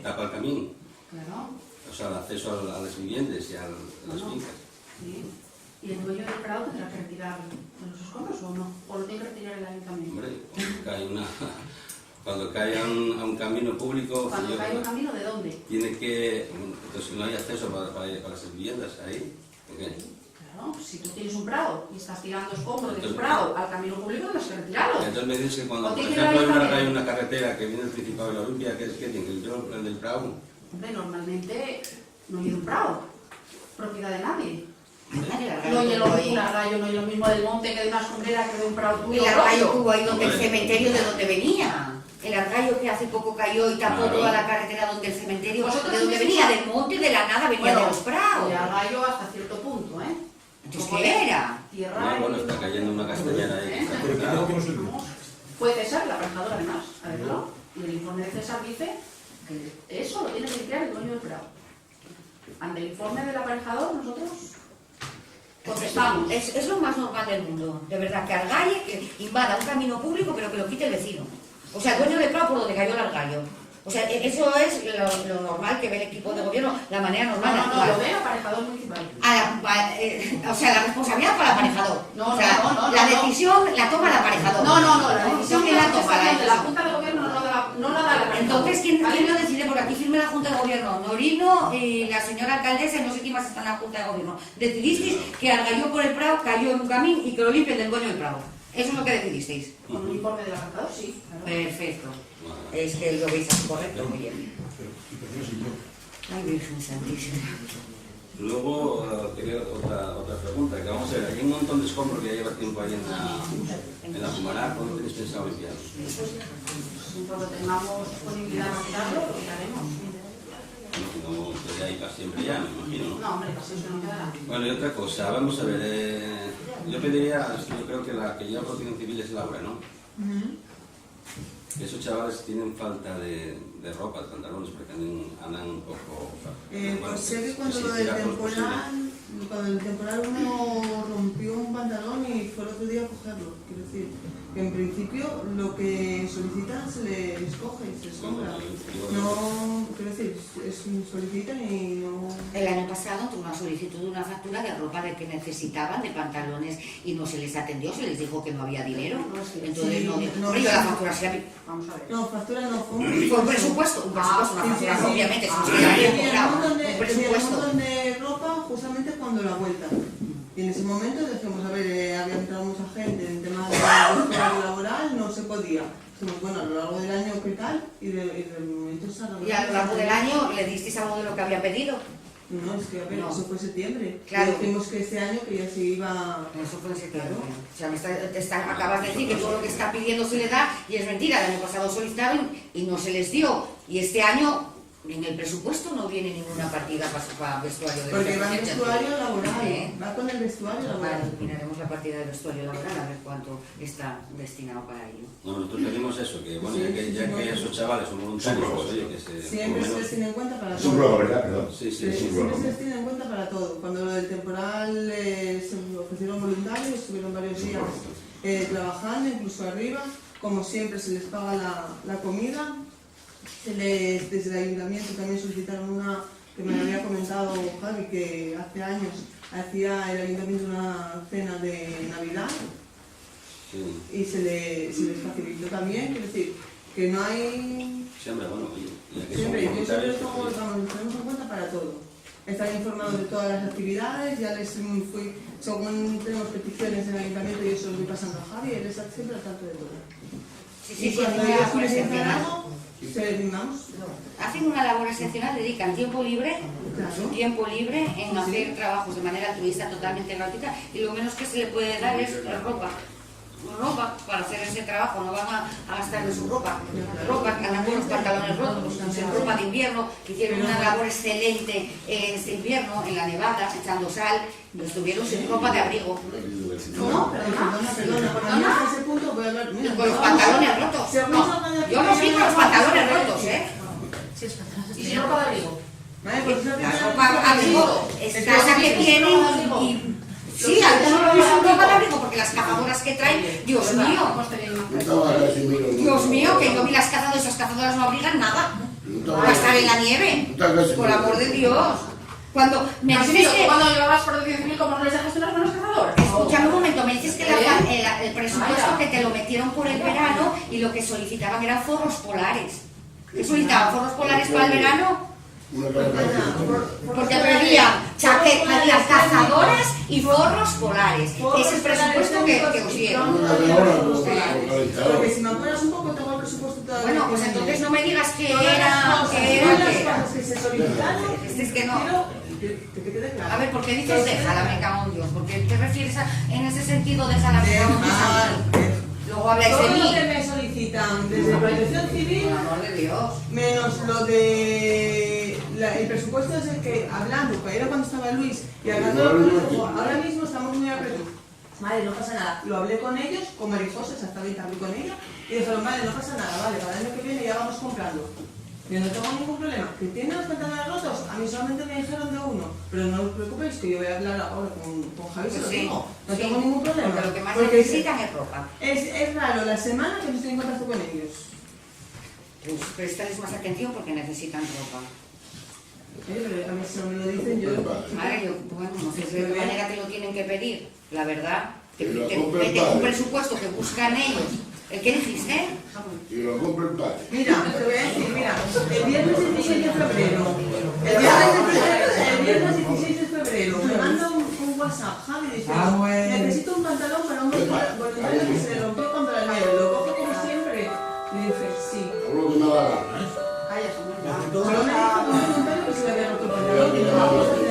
tapa el camino. Claro. O sea, el acceso a las viviendas y a las fincas. Sí. ¿Y el dueño del prado tendrá que retirar los escombros o no? ¿O lo tiene que retirar el ayuntamiento? Hombre, cuando cae a un camino público... ¿Cuando cae un camino de dónde? Tiene que... Entonces no hay acceso para las viviendas ahí. ¿Okay? Claro, si tú tienes un prado y estás tirando escombros de tu prado al camino público, tienes que retirarlo. Entonces me dices que cuando, ¿O por tiene ejemplo, la hay una carretera que viene del Principado de la Olimpia, ¿qué tiene que limpiar el del prado? Hombre, normalmente no hay un prado, propiedad de nadie. No El hay argallo un argallo, no hay lo mismo del monte que de una escombrera que de un prado tuyo. el argallo propio. que hubo ahí donde el cementerio de donde venía. El argallo que hace poco cayó y tapó Claro. toda la carretera donde el cementerio, Vosotros de donde tuvisteis venía, a- del monte, de la nada, venía de los prados. El argallo hasta cierto punto, ¿eh? Entonces, Como ¿qué era? Tierra Bueno, y- está cayendo una castellana ahí. Pero que tengo que no se vio. Vamos, fue César, el aparejador además, a verlo. Y el informe de César dice que eso lo tiene que limpiar el dueño del prado. Ante el informe del aparejador, nosotros contestamos. Es lo más normal del mundo, de verdad, que argalle, que invada un camino público, pero que lo quite el vecino. O sea, el dueño del prado por donde cayó el argallo. O sea, eso es lo normal que ve el equipo de gobierno, la manera normal de No, actuar. lo ve aparejador municipal. O sea, la responsabilidad para el aparejador. No, o sea, no, la no. decisión la toma el aparejador. No, la decisión que la toma contestación de la la Junta de Gobierno no la da el aparejador. Entonces, ¿quién ¿Vale? lo decide? Porque aquí firme la Junta de Gobierno, Norino y la señora alcaldesa y no sé quién más está en la Junta de Gobierno. Decidisteis que argalló por el prado, cayó en un camino y que lo limpien del dueño del prado. Eso es lo que decidisteis. Con un informe del aparejador, sí. Claro. Perfecto. Es que lo veis así correcto, muy bien. Ay, Virgen Santísima. Luego quería otra pregunta, que vamos a ver, hay un montón de escombros que ya lleva tiempo ahí en la Fumará, ¿cuándo tenéis pensado limpiarlos? En cuanto tengamos disponibilidad para quitarlo, lo quitaremos. No, que ahí para siempre ya, me imagino, ¿no? No, hombre, casi eso no quedará. Bueno, y otra cosa, vamos a ver, yo pediría, yo creo que la que lleva protección civil es Laura, ¿no? Que esos chavales tienen falta de ropa, de pantalones, porque andan un poco... Pues sé que cuando sí, lo del tira por posible. cuando el temporal uno rompió un pantalón y fue el otro día a cogerlo. Quiero decir, que en principio lo que solicitan se les coge y se sobra. No, quiero decir, solicitan y no... El año pasado tuve una solicitud de una factura de ropa de que necesitaban, de pantalones, y no se les atendió, se les dijo que no había dinero. Entonces Sí, no... no, Hombre, yo la factura se la... Vamos a ver. No, factura no, fue Fue un presupuesto, una factura, sí. obviamente, se nos Tenía había un comprado, montón un de presupuesto. ropa justamente cuando la vuelta. Y en ese momento dijimos, a ver, había entrado mucha gente en tema de horario laboral, no se podía. Dijimos, bueno, a lo largo del año, ¿qué tal? Y de momento se ha... Y a lo largo del año le disteis algo de lo que había pedido. No, es que a ver, No. eso fue septiembre. Claro. Y dijimos que este año que ya se iba... Eso puede ser Claro. O sea, acabas de decir que todo lo que está pidiendo se le da y es mentira. El año pasado solicitaron y no se les dio. Y este año En el presupuesto no viene ninguna partida para vestuario de Porque va en emergencia. vestuario laboral, ¿Eh? va con el vestuario laboral. Vale, miraremos la partida de vestuario laboral a ver cuánto está destinado para ello. No, nosotros pedimos eso, que bueno, Sí, ya sí, que sí. esos chavales son voluntarios, pues, oye, que se... Siempre por se lo les tiene en cuenta para Es un todo. ruego, ¿verdad? Perdón. Sí, sí, es sí. un Siempre ruego. se les tiene en cuenta para todo. Cuando lo del temporal se ofrecieron voluntarios, estuvieron varios días trabajando, incluso arriba. Como siempre se les paga la comida. Desde el ayuntamiento también solicitaron una que me había comentado Javi, que hace años hacía el ayuntamiento una cena de Navidad Sí. y se les facilitó también. Quiero decir, que no hay... Siempre, bueno, oye, ya que Siempre, son yo siempre voluntarios, tomo, pues, vamos, los tenemos en cuenta para todo. Están informados de todas las actividades, ya les fui, según tenemos peticiones del ayuntamiento, yo se los voy pasando a Javi, él está siempre al tanto de todo. Sí, Y sí, sí, cuando hacen una ellos labor necesitan excepcional. algo, se vamos. Hacen una labor excepcional, dedican tiempo libre, su Claro. tiempo libre en Sí, hacer sí. trabajos de manera altruista totalmente gratuita y lo menos que se le puede dar es ropa. Ropa para hacer ese trabajo, no van a gastar en su ropa. Ropa, andan con los pantalones rotos, ropa de invierno, que hicieron una labor excelente este invierno en la nevada, echando sal, y estuvieron sin ropa de abrigo. ¿Cómo? Perdona, a mí hasta ese punto voy a hablar... Y Mira, con los vamos a- pantalones rotos. según No, salgan de aquí, yo los vi con los pantalones rotos, ¿eh? Y sin ropa de abrigo. Vale, pues eso La que- ropa abrigo, escasa que tienen y... Sí, algunos no usan ropa de abrigo porque las cazadoras que traen, Dios mío, Dios mío, que yo vi las cazadoras, esas cazadoras no abrigan nada. Va a estar en la nieve, por amor de Dios. Cuando me dices que... Cuando llevabas protección civil, ¿cómo no les dejaste unas manos cazadoras? Escúchame un momento, me dices que el presupuesto que te lo metieron por el verano y lo que solicitaban eran forros polares. ¿Qué solicitaban? ¿Forros polares para el verano? Porque pedían chaquetas, cazadoras y forros polares. Que es el presupuesto que os dieron. Porque si me acuerdas un poco, tengo el presupuesto todavía. Bueno, pues entonces no me digas que Todas las era... cosas, que todas era... las que era. cosas que se solicitaron, Es que no. quiero que quede claro. A ver, ¿por qué dices déjala, me cago en Dios? ¿Por qué te refieres en ese sentido déjala, me cago en Dios a mí? Luego habláis de Todo lo mí. que me solicitan desde Protección Civil, Por amor de Dios. menos lo de el presupuesto es el que, hablando, que era cuando estaba Luis, y hablando ahora mismo estamos muy apretados. Vale, no pasa nada. Lo hablé con ellos, con María José, exactamente, hablé con ella, y dijeron, vale, no pasa nada, vale, para el año que viene ya vamos comprando. Yo no tengo ningún problema. ¿Que tienen los pantalones rotos? A mí solamente me dijeron de uno. Pero no os preocupéis que yo voy a hablar ahora con Javi, se lo Sí, digo. No sí. tengo ningún problema. Porque lo que más Porque necesitan es ropa. es raro la semana que no estoy en contacto con ellos. Pues prestales más atención porque necesitan ropa. Pero a mí si no me lo dicen yo... Madre, yo, bueno, no sé de qué manera te lo tienen que pedir. La verdad, que Pero te compra el meten un padre. presupuesto que buscan ellos. ¿El qué dijiste? Y lo compra el padre. Mira, te voy a decir, mira, el viernes 16 de febrero, el viernes 16 de febrero, me manda un WhatsApp, Javi, diciendo, necesito un pantalón para un voluntario que se le rompió contra la nieve, lo coge como siempre. Y dije, sí. Hablo que me va a dar. Calla, Solo me dijo que un voluntario que se le había roto el pantalón y no